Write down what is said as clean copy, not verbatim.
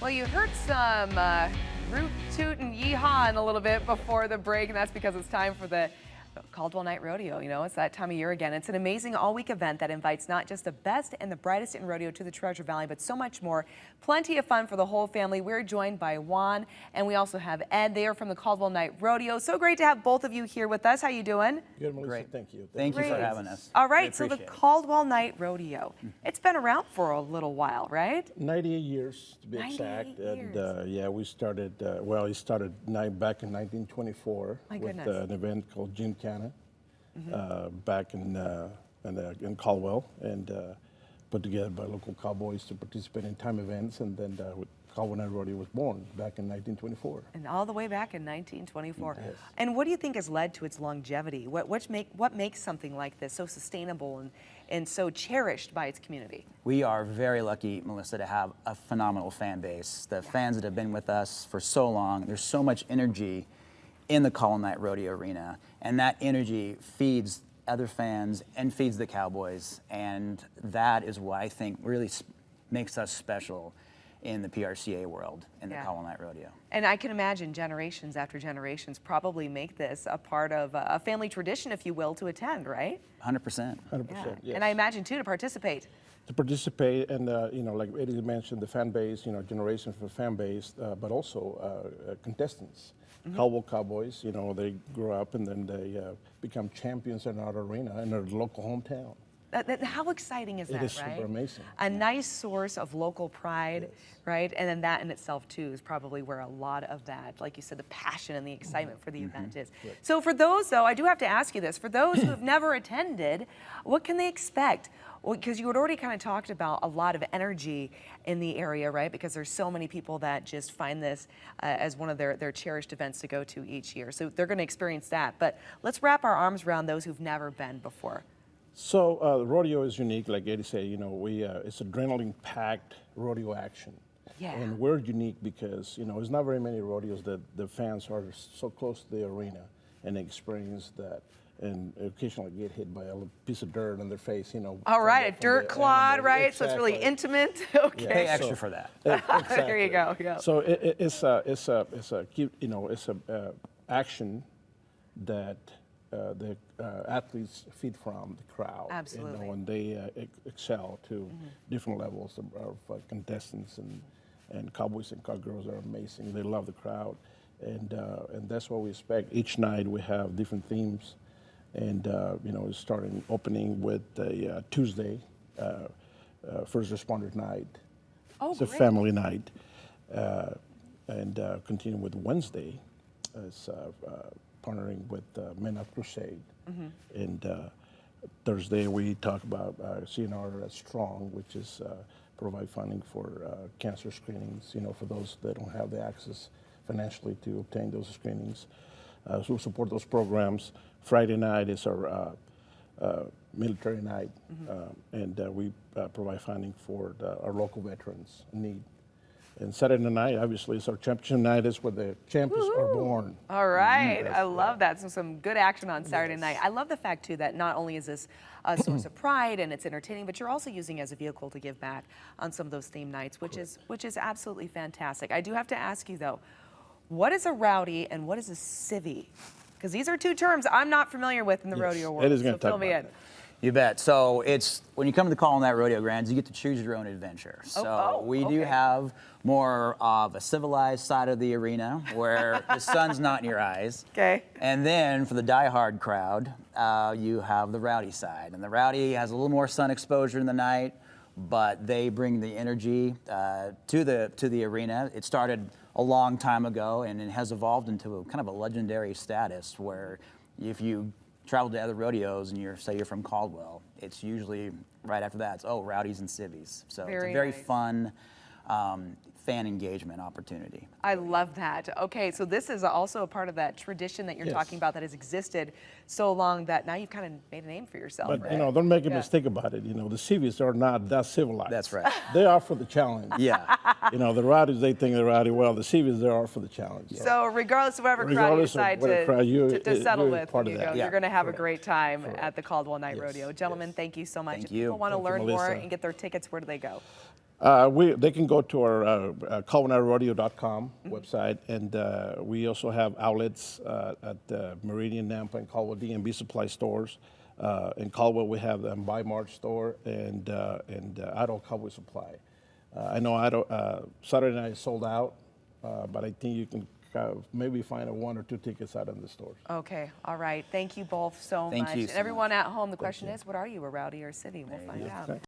Well, you heard some root toot and yeehaw a little bit before the break, and that's because it's time for the Caldwell Night Rodeo. You know, it's that time of year again. It's an amazing all-week event that invites not just the best and the brightest in rodeo to the Treasure Valley, but so much more. Plenty of fun for the whole family. We're joined by Juan, and we also have Ed. They are from the Caldwell Night Rodeo. So great to have both of you here with us. How you doing? Good, Melissa. Great. Thank you. Thank you for having us. All right, so the Appreciate it. Caldwell Night Rodeo. It's been around for a little while, right? 98 years to be 98 exact. years. And yeah, we started, well, it started back in 1924 My with goodness. an event called Gymkhana back in Caldwell, and put together by local cowboys to participate in time events. And then Caldwell Night Rodeo was born back in 1924. And all the way back in 1924. Yes. And what do you think has led to its longevity? What makes something like this so sustainable and so cherished by its community? We are very lucky, Melissa, to have a phenomenal fan base. The fans that have been with us for so long, there's so much energy in the Caldwell Night Rodeo arena, and that energy feeds other fans and feeds the Cowboys, and that is what I think really makes us special in the PRCA world, in the Caldwell Night Rodeo. And I can imagine generations after generations probably make this a part of a family tradition, if you will, to attend, right? 100%. 100%, yes. And I imagine, too, to participate. To participate, and you know, like Eddie mentioned, the fan base, you know, generations of fan base, but also contestants. Caldwell Cowboys, you know, they grow up and then they become champions in our arena in their local hometown. How exciting is that, It is right? super amazing. A nice source of local pride, right? And then that in itself, too, is probably where a lot of that, like you said, the passion and the excitement for the event is. So for those, though, I do have to ask you this. For those who have never attended, what can they expect? Well, because you had already kind of talked about a lot of energy in the area, right? Because there's so many people that just find this as one of their cherished events to go to each year. So they're going to experience that. But let's wrap our arms around those who've never been before. So the rodeo is unique, like Eddie said. You know, it's adrenaline-packed rodeo action. Yeah. And we're unique because, you know, there's not very many rodeos that the fans are so close to the arena and experience that, and occasionally get hit by a little piece of dirt on their face, you know. All right, a from dirt the clod, animal. right? So it's really Exactly. intimate. Okay. Pay extra for that. Exactly. There you go. Yeah. So it's a cute, you know, it's a action that the athletes feed from the crowd. Absolutely. You know, and they excel to different levels of contestants, and cowboys and cowgirls are amazing. They love the crowd, and that's what we expect. Each night we have different themes, and you know, starting opening with a Tuesday, first responder night. Oh, It's a great. family night, and continue with Wednesday as partnering with Men of Crusade. And Thursday we talk about CNR Strong, which is provide funding for cancer screenings, you know, for those that don't have the access financially to obtain those screenings. So we support those programs. Friday night is our military night, and we provide funding for our local veterans in need. And Saturday night, obviously, is our championship night. Is where the champions are born. All right. I love that. So some good action on Saturday night. I love the fact, too, that not only is this a source of pride and it's entertaining, but you're also using it as a vehicle to give back on some of those theme nights, which is absolutely fantastic. I do have to ask you, though, what is a rowdy and what is a civvy? Because these are two terms I'm not familiar with in the rodeo world. Ed is gonna so fill talk me about in. that. You bet. So it's, when you come to the Caldwell Night Rodeo Grounds, you get to choose your own adventure. So we do have more of a civilized side of the arena where the sun's not in your eyes. Okay. And then for the diehard crowd, you have the rowdy side. And the rowdy has a little more sun exposure in the night, but they bring the energy to the arena. It started a long time ago, and it has evolved into a kind of a legendary status where if you travel to other rodeos and say you're from Caldwell, it's usually right after that, it's, oh, rowdies and civvies. So it's a very nice. fun fan engagement opportunity. I love that. Okay, so this is also a part of that tradition that you're Yes. talking about that has existed so long that now you've kind of made a name for yourself, But right? you know, don't make a mistake about it. You know, the civics are not that civilized. That's right. They are for the challenge. Yeah. You know, the rowdies, they think they're rowdy. Well, the civics, they are for the challenge. So regardless of whatever crowd you Regardless of decide whatever crowd to settle you're with, part when of you that. go, Yeah. you're going to have a Correct. great time Correct. at the Caldwell Night Yes, Rodeo. Gentlemen, yes. thank you so much. Thank If you. people want to Thank you, learn more Melissa. and get their tickets, where do they go? They can go to our CaldwellRodeo.com website, and we also have outlets at Meridian, Nampa, and Caldwell DMB supply stores. In Caldwell, we have the Buy March store and Idaho Cowboy Supply. I know Saturday night is sold out, but I think you can maybe find one or two tickets out in the stores. Okay, all right. Thank you both so Thank much. you And so everyone at home, the question is, what are you, a rowdy or a city? We'll find out.